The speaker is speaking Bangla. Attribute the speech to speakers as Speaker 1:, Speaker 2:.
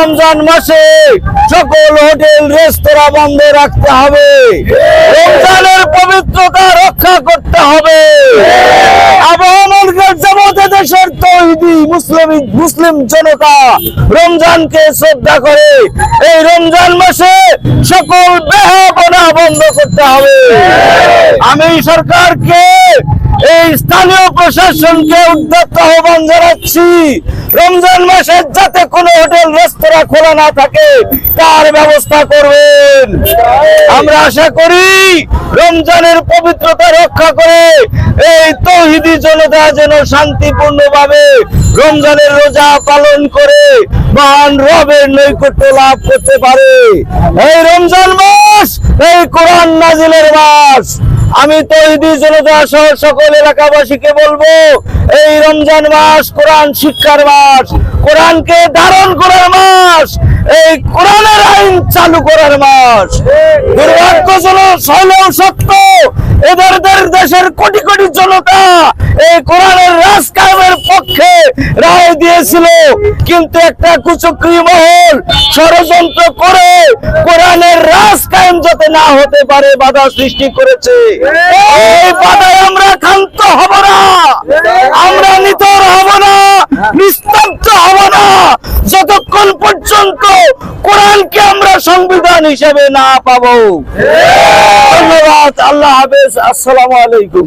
Speaker 1: রমজান মাসে সকল হোটেল রেস্তোরাঁ বন্ধ রাখতে হবে। রমজানের পবিত্রতা রক্ষা করতে হবে। দেশের তৌহিদি মুসলিম জনতা রমজানকে শ্রদ্ধা করে। এই রমজান মাসে সকল বেহাপনা বন্ধ করতে হবে। আমি সরকারকে, এই স্থানীয় প্রশাসনকে উদ্যত আহ্বান জানাচ্ছি, রমজান মাসে যাতে কোনো হোটেল রেস্তোরাঁ খোলা না থাকে তার ব্যবস্থা করবেন। আমরা আশা করি রমজানের পবিত্রতা রক্ষা করে এই তৌহিদি জনতা যেন শান্তিপূর্ণভাবে রমজানের রোজা পালন করে মহান রবের নৈকট্য লাভ করতে পারে। এই রমজান মাস এই কোরআন নাজিলের মাস। আমি তৌহিদি জনতা সহ সকল এলাকাবাসীকে বলবো, এই রমজান মাস কোরআন শিক্ষার মাস, কোরআনকে ধারণ করার মাস, এই কোরআনের আইন চালু করার মাস। দুর্ভাগ্যজনক হলেও সত্য, এদের দেশের কোটি কোটি জনতা এই কোরআনের রাজ কায়েমের পক্ষে রায় দিয়েছিল, কিন্তু একটা কুচক্রী মহল ষড়যন্ত্র করে কোরআনের রাজ কায়েম যাতে না হতে পারে বাধা সৃষ্টি করেছে। এই বাধায় আমরা ক্ষান্ত হব না, আমরা নিতর হব না, নিস্তব্ধ হব না, যতক্ষণ পর্যন্ত কোরআনকে আমরা সংবিধান হিসেবে না পাবো। ধন্যবাদ। আল্লাহ হাফেজ। আসসালামু আলাইকুম।